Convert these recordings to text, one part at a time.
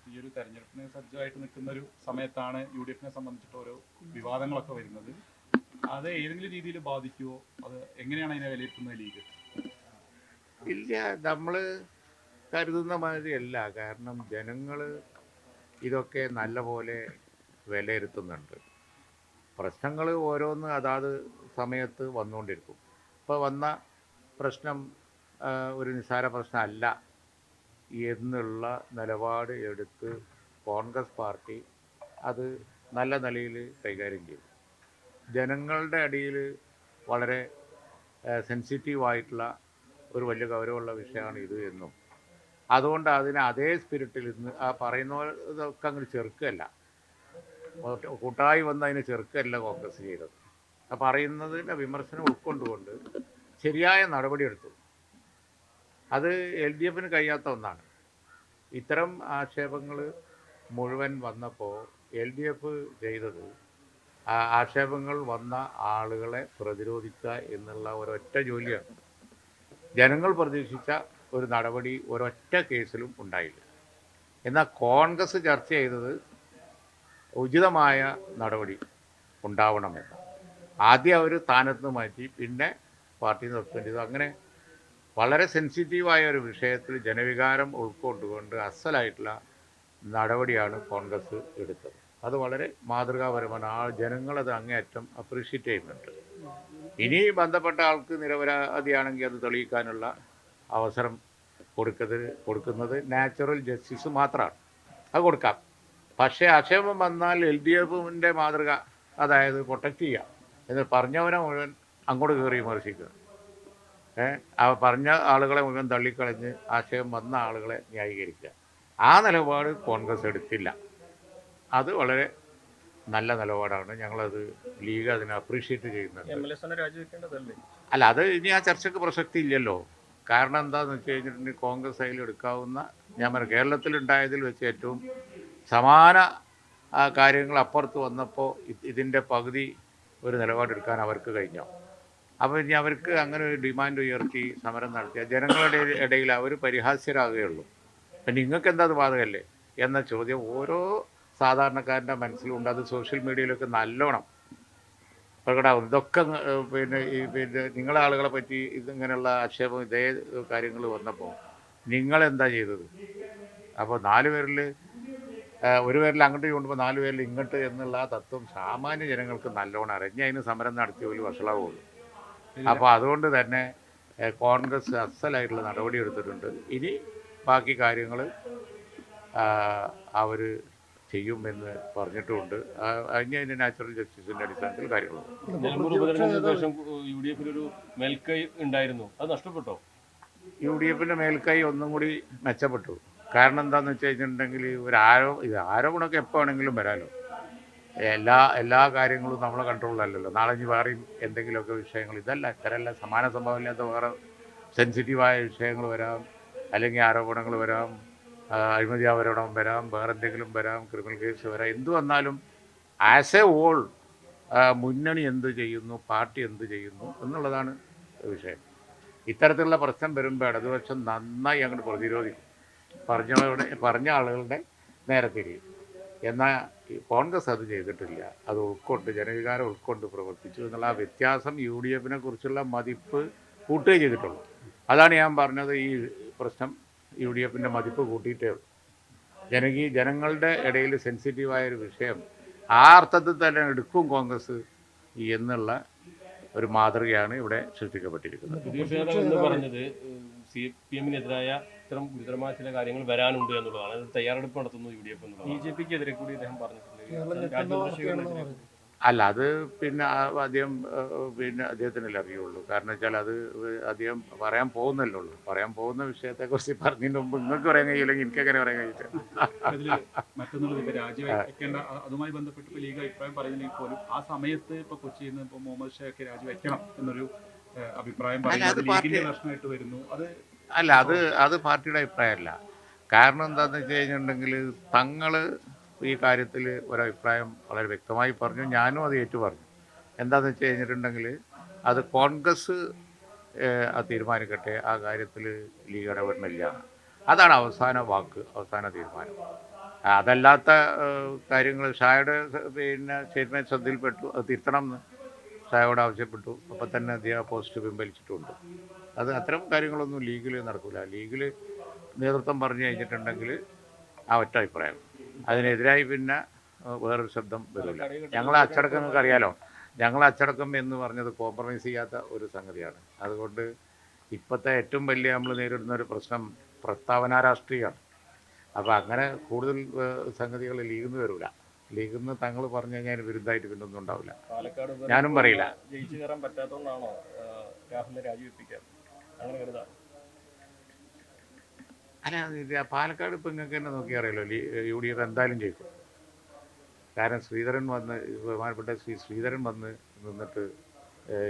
ഈ ഒരു തെരഞ്ഞെടുപ്പിന് സജ്ജമായിട്ട് നിൽക്കുന്ന ഒരു സമയത്താണ് യു ഡി എഫിനെ സംബന്ധിച്ചിട്ട് ഓരോ വിവാദങ്ങളൊക്കെ വരുന്നത്. അത് ഏതെങ്കിലും രീതിയിൽ ബാധിക്കുമോ? അത് എങ്ങനെയാണ് അതിനെ വിലയിരുത്തുന്നത് ലീഗ്? ഇല്ല, നമ്മൾ കരുതുന്ന മാതിരിയല്ല. കാരണം ജനങ്ങൾ ഇതൊക്കെ നല്ല പോലെ വിലയിരുത്തുന്നുണ്ട്. പ്രശ്നങ്ങൾ ഓരോന്ന് അതാത് സമയത്ത് വന്നുകൊണ്ടിരിക്കും. ഇപ്പോൾ വന്ന പ്രശ്നം ഒരു നിസ്സാര പ്രശ്നമല്ല എന്നുള്ള നിലപാട് എടുത്ത് കോൺഗ്രസ് പാർട്ടി അത് നല്ല നിലയിൽ കൈകാര്യം ചെയ്തു. ജനങ്ങളുടെ ഇടയിൽ വളരെ സെൻസിറ്റീവായിട്ടുള്ള ഒരു വലിയ ഗൗരവമുള്ള വിഷയമാണ് ഇത് എന്നും, അതുകൊണ്ട് അതിനെ അതേ സ്പിരിറ്റിൽ ഇന്ന് ആ പറയുന്നതൊക്കെ അങ്ങോട്ട് ചെറുക്കല്ല, കൂട്ടായി വന്ന് അതിനെ ചെറുക്കല്ല കോൺഗ്രസ് ചെയ്തത്. ആ പറയുന്നതിൻ്റെ വിമർശനം ഉൾക്കൊണ്ടുകൊണ്ട് ശരിയായ നടപടിയെടുത്തു. അത് എൽ ഡി എഫിന് കഴിയാത്ത ഒന്നാണ്. ഇത്തരം ആക്ഷേപങ്ങൾ മുഴുവൻ വന്നപ്പോൾ എൽ ഡി എഫ് ചെയ്തത് ആക്ഷേപങ്ങൾ വന്ന ആളുകളെ പ്രതിരോധിക്കുക എന്നുള്ള ഒരൊറ്റ ജോലിയാണ്. ജനങ്ങൾ പ്രതീക്ഷിച്ച ഒരു നടപടി ഒരൊറ്റ കേസിലും ഉണ്ടായില്ല. എന്നാൽ കോൺഗ്രസ് ചർച്ച ചെയ്തത് ഉചിതമായ നടപടി ഉണ്ടാവണമെന്ന്. ആദ്യം അവർ സ്ഥാനത്ത് മാറ്റി, പിന്നെ പാർട്ടി സസ്പെൻഡ് ചെയ്തു. അങ്ങനെ വളരെ സെൻസിറ്റീവായ ഒരു വിഷയത്തിൽ ജനവികാരം ഉൾക്കൊണ്ടുകൊണ്ട് അസലായിട്ടുള്ള നടപടിയാണ് കോൺഗ്രസ് എടുത്തത്. അത് വളരെ മാതൃകാപരമാണ്. ആ ജനങ്ങളത് അങ്ങേയറ്റം അപ്രീഷിയേറ്റ് ചെയ്യുന്നുണ്ട്. ഇനി ബന്ധപ്പെട്ട ആൾക്ക് നിരപരാധിയാണെങ്കിൽ അത് തെളിയിക്കാനുള്ള അവസരം കൊടുക്കുന്നത് നാച്ചുറൽ ജസ്റ്റിസ് മാത്രമാണ്. അത് കൊടുക്കാം. പക്ഷേ ആക്ഷേപം വന്നാൽ എൽ ഡി എഫിൻ്റെ മാതൃക, അതായത് പ്രൊട്ടക്റ്റ് ചെയ്യുക എന്ന് പറഞ്ഞവനെ മുഴുവൻ അങ്ങോട്ട് കയറി വിമർശിക്കുക, പറഞ്ഞ ആളുകളെ മുഴുവൻ തള്ളിക്കളഞ്ഞ് ആശയം വന്ന ആളുകളെ ന്യായീകരിക്കുക. ആ നിലപാട് കോൺഗ്രസ് എടുത്തില്ല. അത് വളരെ നല്ല നിലപാടാണ്. ഞങ്ങളത് ലീഗ് അതിനെ അപ്രീഷിയേറ്റ് ചെയ്യുന്നുണ്ട്. അല്ല, അത് ഇനി ആ ചർച്ചയ്ക്ക് പ്രസക്തി ഇല്ലല്ലോ. കാരണം എന്താണെന്ന് വെച്ച് കഴിഞ്ഞിട്ടുണ്ടെങ്കിൽ കോൺഗ്രസ് അതിൽ എടുക്കാവുന്ന, ഞാൻ പറഞ്ഞു, കേരളത്തിലുണ്ടായതിൽ വെച്ച് ഏറ്റവും സമാന കാര്യങ്ങൾ അപ്പുറത്ത് വന്നപ്പോൾ ഇതിൻ്റെ പകുതി ഒരു നിലപാടെടുക്കാൻ അവർക്ക് കഴിഞ്ഞോ? അപ്പോൾ ഇനി അവർക്ക് അങ്ങനെ ഒരു ഡിമാൻഡ് ഉയർത്തി സമരം നടത്തിയ ജനങ്ങളുടെ ഇടയിൽ അവർ പരിഹാസ്യരാകുകയുള്ളൂ. പിന്നെ നിങ്ങൾക്ക് എന്താ അത് ബാധകമല്ലേ എന്ന ചോദ്യം ഓരോ സാധാരണക്കാരൻ്റെ മനസ്സിലുണ്ട്. അത് സോഷ്യൽ മീഡിയയിലൊക്കെ നല്ലോണം പ്രകടമാകും. ഇതൊക്കെ പിന്നെ നിങ്ങളെ ആളുകളെ പറ്റി ഇതിങ്ങനെയുള്ള ആക്ഷേപം ഇതേ കാര്യങ്ങൾ വന്നപ്പോൾ നിങ്ങളെന്താ ചെയ്തത്? അപ്പോൾ 4 പേരിൽ ഒരു പേരിൽ അങ്ങോട്ട് കൊണ്ടുമ്പോൾ 4 പേരിൽ ഇങ്ങോട്ട് എന്നുള്ള ആ തത്വം സാമാന്യ ജനങ്ങൾക്ക് നല്ലോണം അറിഞ്ഞ് അതിന് സമരം നടത്തിയ ഒരു വഷളാവുള്ളൂ. അപ്പോൾ അതുകൊണ്ട് തന്നെ കോൺഗ്രസ് അസലായിട്ടുള്ള നടപടി എടുത്തിട്ടുണ്ട്. ഇനി ബാക്കി കാര്യങ്ങൾ അവർ ചെയ്യുമെന്ന് പറഞ്ഞിട്ടുമുണ്ട്. അതിൻ്റെ നാച്ചുറൽ ജസ്റ്റിസിൻ്റെ അടിസ്ഥാനത്തിൽ കാര്യങ്ങളുണ്ട്. യു ഡി എഫിനൊരു മേൽക്കൈ ഉണ്ടായിരുന്നു, അത് നഷ്ടപ്പെട്ടോ? യു ഡി എഫിൻ്റെ മേൽക്കൈ ഒന്നും കൂടി മെച്ചപ്പെട്ടു. കാരണം എന്താണെന്ന് വെച്ച് കഴിഞ്ഞിട്ടുണ്ടെങ്കിൽ ആരോപണമൊക്കെ എപ്പോൾ വേണമെങ്കിലും വരാമല്ലോ. എല്ലാ കാര്യങ്ങളും നമ്മളെ കൺട്രോളിലല്ലല്ലോ. നാളെ വേറെയും എന്തെങ്കിലുമൊക്കെ വിഷയങ്ങൾ, ഇത്തരമല്ല സമാന സംഭവമില്ലാത്ത വേറെ സെൻസിറ്റീവായ വിഷയങ്ങൾ വരാം, അല്ലെങ്കിൽ ആരോപണങ്ങൾ വരാം, അഴിമതി ആരോപണം വരാം, വേറെ എന്തെങ്കിലും വരാം, ക്രിമിനൽ കേസ് വരാം. എന്തു വന്നാലും ആസ് എ ഹോൾ മുന്നണി എന്ത് ചെയ്യുന്നു, പാർട്ടി എന്ത് ചെയ്യുന്നു എന്നുള്ളതാണ് വിഷയം. ഇത്തരത്തിലുള്ള പ്രശ്നം വരുമ്പോൾ ഇടതുപക്ഷം നന്നായി അങ്ങോട്ട് പ്രതിരോധിക്കും, പറഞ്ഞ ആളുകളുടെ നേരെ തിരിയും. എന്നാൽ കോൺഗ്രസ് അത് ചെയ്തിട്ടില്ല. അത് ഉൾക്കൊണ്ട്, ജനവികാരം ഉൾക്കൊണ്ട് പ്രവർത്തിച്ചു എന്നുള്ള ആ വ്യത്യാസം യു ഡി എഫിനെ കുറിച്ചുള്ള മതിപ്പ് കൂട്ടുകയും ചെയ്തിട്ടുള്ളൂ. അതാണ് ഞാൻ പറഞ്ഞത്, ഈ പ്രശ്നം യു ഡി എഫിൻ്റെ മതിപ്പ് കൂട്ടിയിട്ടേ ഉള്ളൂ. ജനങ്ങളുടെ ഇടയിൽ സെൻസിറ്റീവായൊരു വിഷയം ആ അർത്ഥത്തിൽ തന്നെ എടുക്കും കോൺഗ്രസ് എന്നുള്ള ഒരു മാതൃകയാണ് ഇവിടെ സൃഷ്ടിക്കപ്പെട്ടിരിക്കുന്നത്. പറഞ്ഞത് CPM-നെതിരായ ഇത്തരം ഗുരുതരമായ ചില കാര്യങ്ങൾ വരാനുണ്ട് എന്നുള്ളതാണ്. അത് തയ്യാറെടുപ്പ് നടത്തുന്നു യു ഡി എഫ് എന്നുള്ളത്. BJP-ക്കെതിരെ കൂടി അദ്ദേഹം പറഞ്ഞിട്ടുണ്ട്. അല്ല, അത് പിന്നെ അദ്ദേഹത്തിനല്ലേ അറിയുള്ളൂ. കാരണം വെച്ചാൽ അത് അധികം പറയാൻ പോകുന്നല്ലോ ഉള്ളൂ. പറയാൻ പോകുന്ന വിഷയത്തെക്കുറിച്ച് പറഞ്ഞതിന് മുമ്പ് നിങ്ങൾക്ക് പറയാൻ കഴിയില്ലെങ്കിൽ എനിക്കെങ്ങനെ പറയാൻ കഴിയില്ല. മറ്റൊന്നുള്ളത് രാജിവെക്കേണ്ട, അതുമായി ബന്ധപ്പെട്ട് ലീഗ് അഭിപ്രായം പറയുന്നെങ്കിൽ പോലും ആ സമയത്ത് ഇപ്പോൾ കൊച്ചിയിൽ നിന്ന് ഇപ്പോൾ മുഹമ്മദ് ഷാക്ക് രാജിവെക്കണം എന്നൊരു അഭിപ്രായം പ്രശ്നമായിട്ട് വരുന്നു. അത് പാർട്ടിയുടെ അഭിപ്രായമല്ല. കാരണം എന്താണെന്ന് വെച്ച് കഴിഞ്ഞിട്ടുണ്ടെങ്കിൽ തങ്ങൾ ഈ കാര്യത്തിൽ ഒരഭിപ്രായം വളരെ വ്യക്തമായി പറഞ്ഞു. ഞാനും അത് ഏറ്റു പറഞ്ഞു. എന്താണെന്ന് വെച്ച് കഴിഞ്ഞിട്ടുണ്ടെങ്കിൽ അത് കോൺഗ്രസ് തീരുമാനിക്കട്ടെ, ആ കാര്യത്തിൽ ലീഗ് ഇടപെടുന്നില്ല. അതാണ് അവസാന വാക്ക്, അവസാന തീരുമാനം. അതല്ലാത്ത കാര്യങ്ങൾ ഷായുടെ പിന്നെ സ്റ്റേറ്റ്മെൻറ്റ് ശ്രദ്ധയിൽപ്പെട്ടു, അത് തിരുത്തണം എന്ന് ഷായോട് ആവശ്യപ്പെട്ടു. അപ്പോൾ തന്നെ അദ്ദേഹം പോസ്റ്റ് പിൻവലിച്ചിട്ടുണ്ട്. അത് അത്തരം കാര്യങ്ങളൊന്നും ലീഗിൽ നടക്കില്ല. ലീഗിൽ നേതൃത്വം പറഞ്ഞു കഴിഞ്ഞിട്ടുണ്ടെങ്കിൽ ആ ഒറ്റ അഭിപ്രായം, അതിനെതിരായി പിന്നെ വേറൊരു ശബ്ദം വരില്ല. ഞങ്ങളെ അച്ചടക്കം നിങ്ങൾക്ക് അറിയാലോ, ഞങ്ങളെ അച്ചടക്കം എന്ന് പറഞ്ഞത് കോംപ്രമൈസ് ചെയ്യാത്ത ഒരു സംഗതിയാണ്. അതുകൊണ്ട് ഇപ്പോഴത്തെ ഏറ്റവും വലിയ നമ്മൾ നേരിടുന്ന ഒരു പ്രശ്നം പ്രസ്താവന രാഷ്ട്രീയമാണ്. അപ്പോൾ അങ്ങനെ കൂടുതൽ സംഗതികൾ ലീഗിൽ നിന്ന് വരില്ല. ലീഗിൽ നിന്ന് തങ്ങൾ പറഞ്ഞു കഴിഞ്ഞാൽ വിരുദ്ധമായിട്ട് പിന്നെ ഒന്നും ഉണ്ടാവില്ല. ഞാനും പറയില്ല. ജയിച്ചു കയറാൻ പറ്റാത്തതുകൊണ്ടാണോ രാഹുലിനെ രാജിവെപ്പിക്കാൻ അങ്ങനെ കരുതാം? അല്ല, പാലക്കാട് ഇപ്പം നിങ്ങൾക്ക് തന്നെ നോക്കി അറിയാലോ, UDF എന്തായാലും ജയിക്കും. കാരണം ശ്രീധരൻ വന്ന്, ബഹുമാനപ്പെട്ട ശ്രീധരൻ വന്ന് നിന്നിട്ട്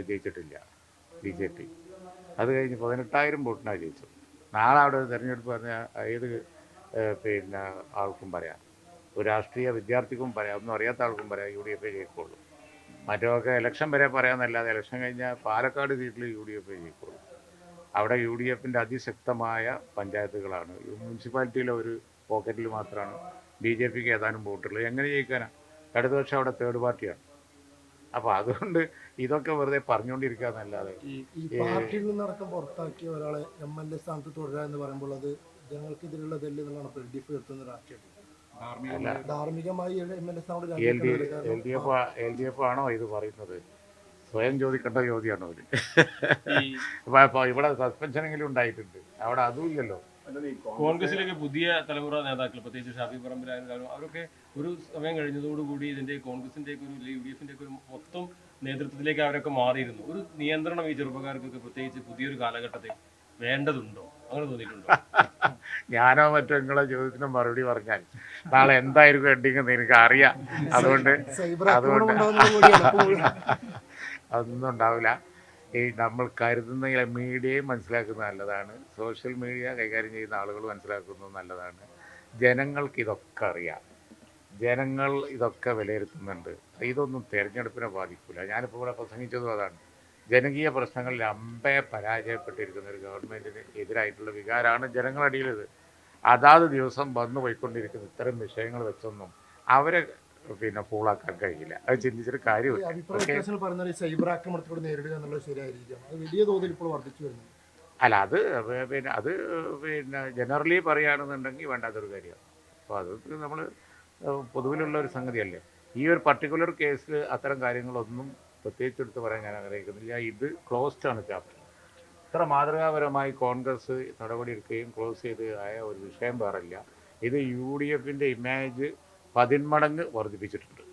ജയിച്ചിട്ടില്ല BJP. അത് കഴിഞ്ഞ് 18,000 വോട്ടിനാണ് ജയിച്ചത്. നാളെ അവിടെ തിരഞ്ഞെടുപ്പ് പറഞ്ഞാൽ ഏത് പിന്നെ ആൾക്കും പറയാം, ഒരു രാഷ്ട്രീയ വിദ്യാർത്ഥിക്കും പറയാം, ഒന്നും അറിയാത്ത ആൾക്കും പറയാം UDF ജയിക്കുള്ളൂ. മറ്റൊക്കെ ഇലക്ഷൻ വരെ പറയാമെന്നല്ലാതെ ഇലക്ഷൻ കഴിഞ്ഞാൽ പാലക്കാട് സീറ്റിൽ UDF ജയിക്കുള്ളൂ. അവിടെ UDFൻ്റെ അതിശക്തമായ പഞ്ചായത്തുകളാണ്. മുനിസിപ്പാലിറ്റിയിലെ ഒരു പോക്കറ്റിൽ മാത്രമാണ് BJPക്ക് ഏതാനും വോട്ടുകൾ. എങ്ങനെ ജയിക്കാനാണ്? ഇടതുപക്ഷം അവിടെ തേർഡ് പാർട്ടിയാണ്. അപ്പോൾ അതുകൊണ്ട് ഇതൊക്കെ വെറുതെ പറഞ്ഞുകൊണ്ടിരിക്കുക എന്നല്ലാതെ ഈ പാർട്ടിയിൽ നിന്നടക്കം പുറത്താക്കിയ ഒരാളെ MLA സ്ഥാനത്ത് തുടരുക എന്ന് പറയുമ്പോൾ അത് ജനങ്ങൾക്കെതിരുള്ളതല്ലേ എന്നാണ് LDF ഉയർത്തുന്ന രാഷ്ട്രീയം. ധാർമ്മികമായി MLA സ്ഥാനത്ത് LDF ആണോ ഇത് പറയുന്നത്? സ്വയം ചോദിക്കേണ്ട ചോദ്യമാണ് അവർ. ഇപ്പോൾ ഇവിടെ സസ്പെൻഷനെങ്കിലും ഉണ്ടായിട്ടുണ്ട്, അവിടെ അതും ഇല്ലല്ലോ. കോൺഗ്രസിലേക്ക് പുതിയ തലമുറ നേതാക്കൾ, പ്രത്യേകിച്ച് ഷാഫി പറമ്പിലായാലും അവരൊക്കെ ഒരു സമയം കഴിഞ്ഞതോടുകൂടി ഇതിന്റെ കോൺഗ്രസിന്റെ ഒരു UDFന്റെ ഒരു മൊത്തം നേതൃത്വത്തിലേക്ക് അവരൊക്കെ മാറിയിരുന്നു. ഒരു നിയന്ത്രണം ഈ ചെറുപ്പക്കാർക്കൊക്കെ പ്രത്യേകിച്ച് പുതിയൊരു കാലഘട്ടത്തിൽ വേണ്ടതുണ്ടോ? അങ്ങനെ തോന്നിയിട്ടുണ്ടോ? ഞാനോ മറ്റോ നിങ്ങളെ ചോദ്യത്തിന് മറുപടി പറഞ്ഞാൽ നാളെ എന്തായിരിക്കും എൻഡിങ് എന്ന് എനിക്ക് അറിയാം. അതുകൊണ്ട് അതൊന്നും ഉണ്ടാവില്ല. ഈ നമ്മൾ കരുതുന്ന മീഡിയയും മനസ്സിലാക്കുന്നത് നല്ലതാണ്, സോഷ്യൽ മീഡിയ കൈകാര്യം ചെയ്യുന്ന ആളുകൾ മനസ്സിലാക്കുന്നത് നല്ലതാണ്. ജനങ്ങൾക്ക് ഇതൊക്കെ അറിയാം, ജനങ്ങൾ ഇതൊക്കെ വിലയിരുത്തുന്നുണ്ട്. ഇതൊന്നും തിരഞ്ഞെടുപ്പിനെ ബാധിക്കില്ല. ഞാനിപ്പോൾ ഇവിടെ പ്രസംഗിച്ചതും അതാണ്. ജനകീയ പ്രശ്നങ്ങളിൽ അമ്പേ പരാജയപ്പെട്ടിരിക്കുന്ന ഒരു ഗവൺമെൻറ്റിന് എതിരായിട്ടുള്ള വികാരമാണ് ജനങ്ങളടിയിലത്. അതാത് ദിവസം വന്നു പോയിക്കൊണ്ടിരിക്കുന്ന ഇത്തരം വിഷയങ്ങൾ വെച്ചൊന്നും അവരെ പിന്നെ ഫൂളാക്കാൻ കഴിയില്ല. അത് ചിന്തിച്ചൊരു കാര്യമില്ല. സൈബർ ആക്രമണത്തോട് നേരിടുക എന്നുള്ളത് ശരിയായിരിക്കും. അത് വലിയ തോതിൽ ഇപ്പോൾ വർദ്ധിച്ചു വരുന്നു. അല്ല, അത് പിന്നെ ജനറലി പറയുകയാണെന്നുണ്ടെങ്കിൽ വേണ്ടാത്തൊരു കാര്യമാണ്. അപ്പോൾ അത് നമ്മൾ പൊതുവിലുള്ള ഒരു സംഗതിയല്ലേ. ഈ ഒരു പർട്ടിക്കുലർ കേസിൽ അത്തരം കാര്യങ്ങളൊന്നും പ്രത്യേകിച്ച് എടുത്ത് പറയാൻ ഞാൻ ആഗ്രഹിക്കുന്നില്ല. ഇത് ക്ലോസ്ഡ് ആണ് ചാപ്റ്റർ. ഇത്ര മാതൃകാപരമായി കോൺഗ്രസ് നടപടിയെടുക്കുകയും ക്ലോസ് ചെയ്ത് ആയ ഒരു വിഷയം വേറില്ല. ഇത് UDFൻ്റെ ഇമേജ് 10 മടങ്ങ് വർദ്ധിപ്പിച്ചിട്ടുണ്ട്.